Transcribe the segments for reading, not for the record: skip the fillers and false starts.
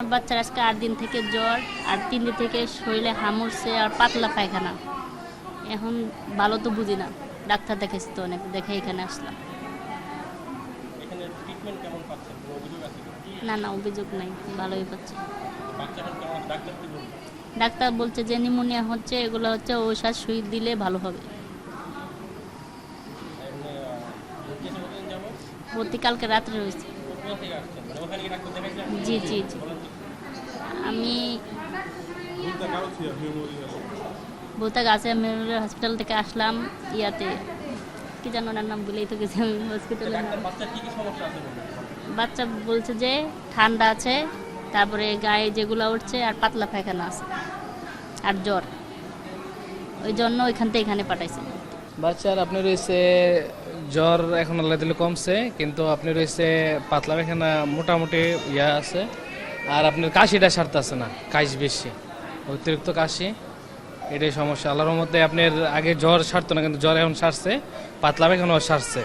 আমার বাচ্চার আজকে 8 দিন থেকে জ্বর আর 3 দিন থেকে শরীরে হামুরছে আর পাতলা পায়খানা। এখন ভালো তো বুঝি না, ডাক্তার দেখাইছি তো অনেক, দেখে এখানে আসলাম। এখানে ট্রিটমেন্ট কেমন পাচ্ছেন? কোনো অভিযোগ আছে কি? না না, অভিযোগ নাই, ভালোই পাচ্ছি। বাচ্চা এখন কেমন আছে? ডাক্তার কি বলল? ডাক্তার বলছে যে নিউমোনিয়া হচ্ছে, এগুলো হচ্ছে ঔষধ সুই দিলে ভালো হবে। এমনি ভর্তি আছে কতদিন যাবো? ভর্তি কালকে রাত্রে হয়েছে। কোথা থেকে আসছেন? মানে ওখানে কি ডাক্তার দেখাইছেন? জি জি জি। বলেন তো। আমি বলতে গাছে মেমোরিয়াল হসপিটাল থেকে আসলাম। ইয়াতে কি জানো ওনার নাম ভুলেই তো গেছি আমি হসপিটালের নাম। ডাক্তার বাচ্চার কি কি সমস্যা আছে বলুন? বাচ্চা বলছে যে ঠান্ডা আছে, তারপরে গায়ে যেগুলো উঠছে আর পাতলা পায়খানা আছে আর জ্বর, ওই জন্য ওইখান থেকে এখানে পাঠাইছে। বাচ্চার আপনি রয়েছে জ্বর এখন আল্লাহ দিলে কমছে, কিন্তু আপনি রয়েছে পাতলা পায়খানা মোটামুটি ইয়া আছে, আর আপনার কাশিটা সারতেছে না, কাশ বেশি, অতিরিক্ত কাশি, এটাই সমস্যা। আল্লাহর মধ্যে আপনার আগে জ্বর সারতো না, কিন্তু জ্বর এখন সারছে, পাতলা পায়খানাও সারছে,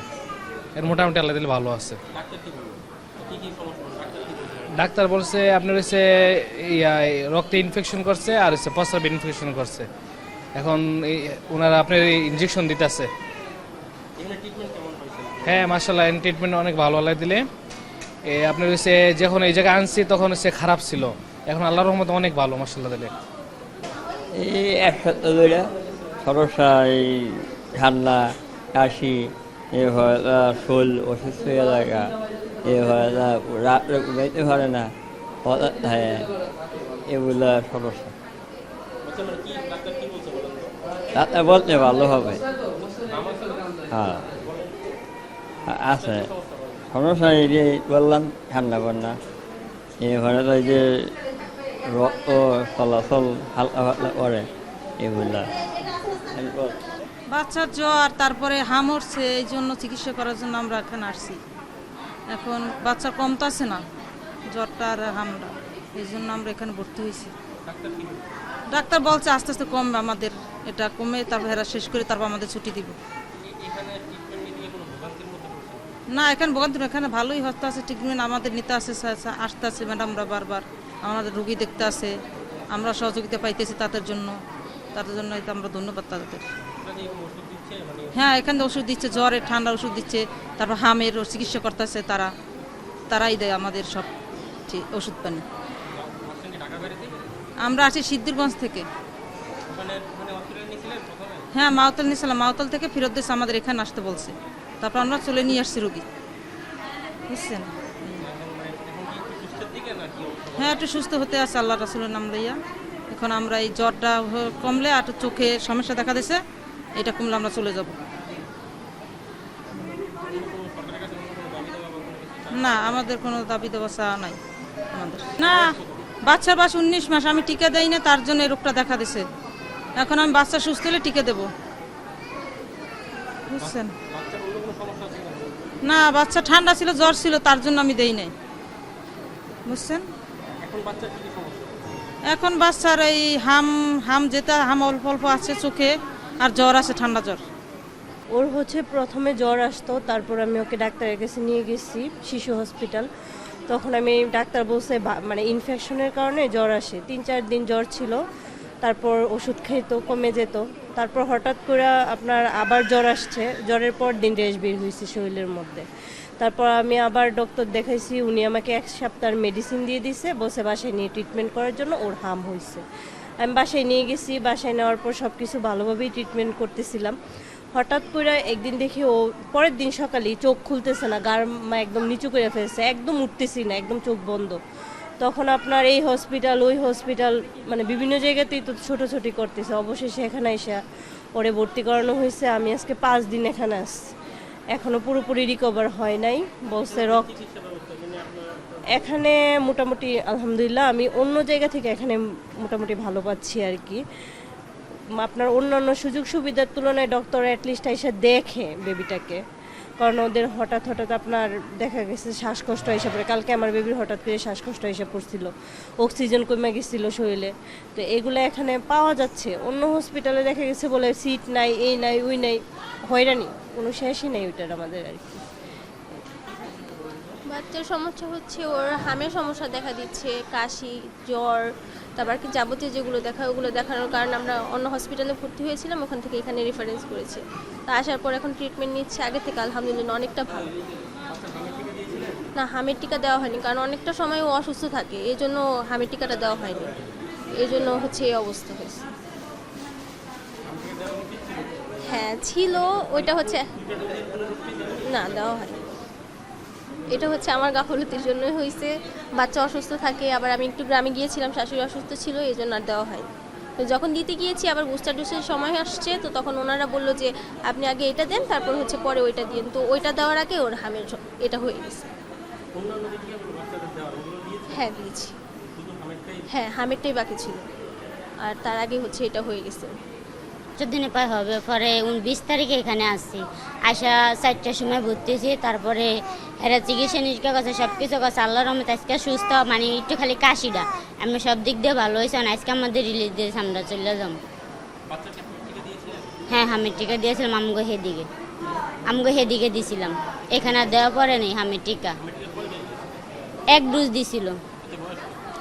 এর মোটামুটি আল্লাহ দিলে ভালো আছে। ডাক্তার কি বলল? কি কি সমস্যা বলল? ডাক্তার কি বলল? ডাক্তার বলছে আপনার হচ্ছে ইয়া রক্তে ইনফেকশন করছে আর হচ্ছে প্রস্রাবে ইনফেকশন করছে। এখন ওনারা আপনার ইনজেকশন দিতেছে। এখানে ট্রিটমেন্ট কেমন পাইছেন? হ্যাঁ মাশাআল্লাহ, ট্রিটমেন্ট অনেক ভালো আল্লাহ দিলে। আপনার হচ্ছে যখন এই জায়গায় আনছি তখন হচ্ছে খারাপ ছিল, এখন আল্লাহর রহমতে অনেক ভালো মাশাআল্লাহ দিলে। এই এক সপ্তাহ ধরে সমস্যা, এই ঠান্ডা কাশি, এভাবে শোল অসুস্থ হয়ে লাগা, এভাবে রাত্রে ঘুমাইতে পারে না, হঠাৎ থাকে, এগুলা সমস্যা। বাচ্চা মানে কি ডাক্তার কি বলছে বলেন তো? রাত্রে বলতে ভালো হবে। নাম আছে না? হ্যাঁ আছে সমস্যা, এই যে বললাম ঠান্ডা বন্যা, এভাবে তো এই যে রক্ত চলাচল হালকা পাতলা করে, এগুলা বাচ্চার জ্বর, তারপরে হামড়ছে, এই জন্য চিকিৎসা করার জন্য আমরা এখানে আসছি। এখন বাচ্চার কমতাছে না জ্বরটা আর হামড়া, এই জন্য আমরা এখানে ভর্তি হয়েছি। ডাক্তার কি বলল? ডাক্তার বলছে আস্তে আস্তে কমবে, আমাদের এটা কমে তারপর এরা শেষ করে তারপর আমাদের ছুটি দিব। এখানে ট্রিটমেন্ট নিতে গিয়ে কোনো ভোগান্তির মধ্যে পড়ছেন? না, এখানে ভোগান্তি না, এখানে ভালোই হতে আছে, ট্রিটমেন্ট আমাদের নিতে আসে, আসতে আছে ম্যাডামরা বারবার, আমাদের রুগী দেখতে আসে, আমরা সহযোগিতা পাইতেছি তাদের জন্য এটা আমরা ধন্যবাদ তাদের। আপনারা কি কোনো ওষুধ দিচ্ছে? মানে হ্যাঁ, এখানে ওষুধ দিচ্ছে, জ্বরের ঠান্ডার ওষুধ দিচ্ছে, তারপর হামের চিকিৎসা করতেছে, তারাই দেয় আমাদের সব ওষুধ পানি। আসছেন কি ঢাকা বাইরে থেকে? আমরা আছি সিদ্ধিরগঞ্জ থেকে। ওখানে হসপিটালে নিয়েছিলেন প্রথমে? হ্যাঁ, মাওতাল নিয়েছিলাম, মাওতাল থেকে ফেরত দিয়েছে, আমাদের এখানে আসতে বলছে, তারপর আমরা চলে নিয়ে আসছি রুগী, বুঝছেন। এখন কি একটু সুস্থের দিকে নাকি অবস্থা? হ্যাঁ, একটু সুস্থ হতে আছে আল্লাহ রাসূলের নাম লইয়া। এখন আমরা এই জ্বরটা কমলে আর একটু চোখে সমস্যা দেখা দিয়েছে, এটা কমলে আমরা চলে যাব। না, আমাদের কোনো দাবি দেওয়া চাওয়া নাই আমাদের। না, বাচ্চার বয়স 19 মাস, আমি টিকা দেই না, তার জন্য এই রোগটা দেখা দিছে। এখন আমি বাচ্চা সুস্থ হলে টিকা দেবো, বুঝছেন। বাচ্চার অন্য কোনো সমস্যা আছে কিনা? না, বাচ্চা ঠান্ডা ছিল, জ্বর ছিল, তার জন্য আমি দেই নাই, বুঝছেন। এখন বাচ্চার কি কি সমস্যা? এখন বাচ্চার এই হাম অল্প অল্প আছে চোখে, আর জ্বর আছে, ঠান্ডা জ্বর। ওর হচ্ছে প্রথমে জ্বর আসতো, তারপর আমি ওকে ডাক্তারের কাছে নিয়ে গেছি শিশু হসপিটাল। তখন আমি ডাক্তার বলছে মানে ইনফেকশনের কারণে জ্বর আসে, 3-4 দিন জ্বর ছিল, তারপর ওষুধ খাইতো, কমে যেত, তারপর হঠাৎ করে আপনার আবার জ্বর আসছে, জ্বরের পর দিন রেশ বের হয়েছে শরীরের মধ্যে। তারপর আমি আবার ডক্টর দেখাইছি, উনি আমাকে 1 সপ্তাহের মেডিসিন দিয়ে দিছে, বসে বাসায় নিয়ে ট্রিটমেন্ট করার জন্য। ওর হাম হয়েছে, আমি বাসায় নিয়ে গেছি, বাসায় নেওয়ার পর সব কিছু ভালোভাবেই ট্রিটমেন্ট করতেছিলাম। হঠাৎ করে একদিন দেখি ও পরের দিন সকালেই চোখ খুলতেছে না, গার একদম নিচু করে ফেলছে, একদম উঠতেছি না, একদম চোখ বন্ধ। তখন আপনার এই হসপিটাল ওই হসপিটাল মানে বিভিন্ন জায়গাতেই তো ছোটাছুটি করতেছে, অবশেষে এখানে এসে ওরে ভর্তি করানো হয়েছে। আমি আজকে 5 দিন এখানে আসছি, এখনো পুরোপুরি রিকভার হয় নাই, বলছে রক্ত। এখানে মোটামুটি আলহামদুলিল্লাহ, আমি অন্য জায়গা থেকে এখানে মোটামুটি ভালো পাচ্ছি আর কি। আপনার অন্যান্য সুযোগ সুবিধার তুলনায় ডক্টর অ্যাটলিস্ট এসে দেখে বেবিটাকে, কারণ ওদের হঠাৎ আপনার দেখা গেছে শ্বাসকষ্ট এসে পড়ে। কালকে আমার বেবির হঠাৎ করে শ্বাসকষ্ট এসে পড়ছিল, অক্সিজেন কমে গেছিলো শরীরে, তো এগুলো এখানে পাওয়া যাচ্ছে। অন্য হসপিটালে দেখা গেছে বলে সিট নাই, এই নাই, ওই নাই, হয়রানি কোনো শেষই নেই ওইটার আমাদের আর কি। সবচেয়ে সমস্যা হচ্ছে ওর হামের সমস্যা দেখা দিচ্ছে, কাশি, জ্বর, তারপর কি যাবতীয় যেগুলো ওগুলো দেখানোর কারণে আমরা অন্য হসপিটালে ভর্তি হয়েছিলাম, ওখান থেকে এখানে রেফারেন্স করেছি। তা আসার পর এখন ট্রিটমেন্ট নিচ্ছে, আগে থেকে আলহামদুলিল্লাহ অনেকটা ভালো। না, হামের টিকা দেওয়া হয়নি, কারণ অনেকটা সময় ও অসুস্থ থাকে, এই জন্য হামের টিকাটা দেওয়া হয়নি, এই জন্য হচ্ছে এই অবস্থা হয়েছে। হ্যাঁ ছিল, ওইটা হচ্ছে না দেওয়া হয়নি। এটা হচ্ছে আমার গাফলতির জন্যই হয়েছে, বাচ্চা অসুস্থ থাকে, আবার আমি একটু গ্রামে গিয়েছিলাম, শাশুড়ি অসুস্থ ছিল, এই জন্য আর দেওয়া হয়নি। তো যখন দিতে গিয়েছি আবার বুস্টার ডোজের সময় আসছে, তো তখন ওনারা বললো যে আপনি আগে এটা দেন, তারপর হচ্ছে পরে ওইটা দিন। তো ওইটা দেওয়ার আগে ওর হামের এটা হয়ে গেছে। হ্যাঁ দিয়েছি, হ্যাঁ হামেরটাই বাকি ছিল, আর তার আগে হচ্ছে এটা হয়ে গেছে। 14 দিনে পায় হবে, পরে 29 তারিখে এখানে আসছি, আসা 4টার সময় ভর্তি হয়েছি। তারপরে এরা চিকিৎসা নিরীক্ষা করছে, সব কিছু করছে, আল্লাহর রহমতে আজকে সুস্থ, মানে একটু খালি কাশিটা আমি সব দিক দিয়ে ভালো হয়েছে। আজকে আমাদের রিলিজ দিয়েছে, আমরা চলে যাবো। হ্যাঁ হামের টিকা দিয়েছিলাম, আমগো হেদিকে দিয়েছিলাম, এখানে আর দেওয়া পরে নেই হামের টিকা। 1 ডোজ দিছিল,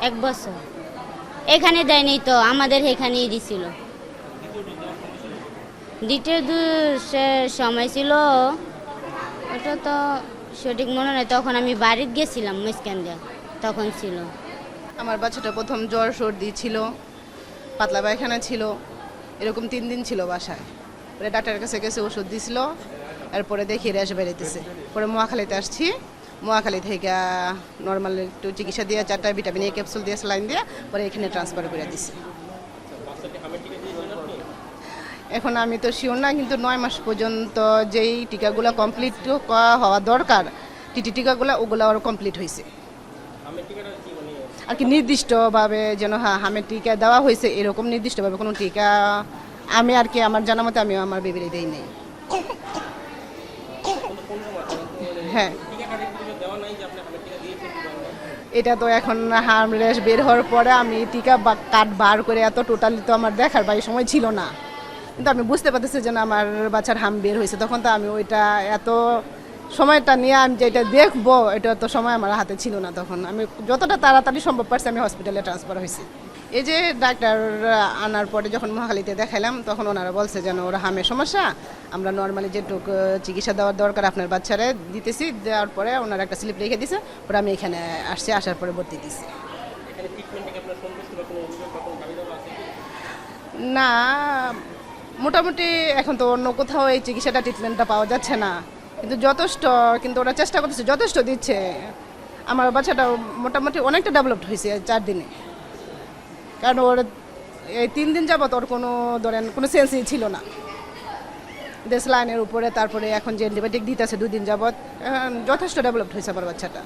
1 বছর এখানে দেয়নি তো, আমাদের এখানেই দিছিল। দ্বিতীয় ডোজের সময় ছিল ওটা তো সঠিক মনে নেই, তখন আমি বাড়িতে গেছিলাম মুস্কান দিয়া, তখন ছিল। আমার বাচ্চাটা প্রথম জ্বর সর্দি ছিল, পাতলা পায়খানা ছিল, এরকম 3 দিন ছিল বাসায়। পরে ডাক্তারের কাছে গেছে, ওষুধ দিছিল, এরপরে দেখিয়ে র্যাশ বেরোতেছে। পরে মহাখালীতে আসছি, মহাখালী থেকে নর্মাল একটু চিকিৎসা দিয়ে 4টা ভিটামিন এ ক্যাপসুল দিয়ে স্যালাইন দিয়ে পরে এখানে ট্রান্সফার করে দিছে। এখন আমি তো শিওর না, কিন্তু 9 মাস পর্যন্ত যেই টিকাগুলো কমপ্লিট হওয়া দরকার, টিটি টিকাগুলো, ওগুলো আরও কমপ্লিট হয়েছে। আর কি নির্দিষ্টভাবে যেন হামের টিকা দেওয়া হয়েছে, এরকম নির্দিষ্টভাবে কোনো টিকা আমি আর কি আমার জানা মতে আমি আমার বেবিরে দেই নেই। হ্যাঁ এটা তো এখন হাম রেশ বের হওয়ার পরে আমি টিকা কার্ড বার করে এত টোটালি তো আমার দেখার বাইরে সময় ছিল না, কিন্তু আমি বুঝতে পারতেছি যেন আমার বাচ্চার হাম বের হয়েছে। তখন তো আমি ওইটা এত সময়টা নিয়ে আমি যেটা দেখবো, এটা তো সময় আমার হাতে ছিল না। তখন আমি যতটা তাড়াতাড়ি সম্ভব পারছি আমি হসপিটালে ট্রান্সফার হয়েছি। এই যে ডাক্তার আনার পরে যখন মহাখালীতে দেখাইলাম, তখন ওনারা বলছে যেন ওরা হামের সমস্যা, আমরা নর্মালি যেটুকু চিকিৎসা দেওয়ার দরকার আপনার বাচ্চারে দিতেছি। দেওয়ার পরে ওনারা একটা স্লিপ রেখে দিছে, পরে আমি এখানে আসছি, আসার পরে ভর্তি দিছি। না মোটামুটি এখন তো অন্য কোথাও এই চিকিৎসাটা ট্রিটমেন্টটা পাওয়া যাচ্ছে না, কিন্তু যথেষ্ট, কিন্তু ওরা চেষ্টা করতেছে, যথেষ্ট দিচ্ছে। আমার বাচ্চাটা মোটামুটি অনেকটা ডেভেলপড হয়েছে 4 দিনে, কারণ ওর এই 3 দিন যাবত ওর কোনো ধরেন কোনো সেন্সই ছিল না দেশ লাইনের উপরে। তারপরে এখন যে অ্যান্টিবায়োটিক দিতেছে 2 দিন যাবত, যথেষ্ট ডেভেলপড হয়েছে আমার বাচ্চাটা।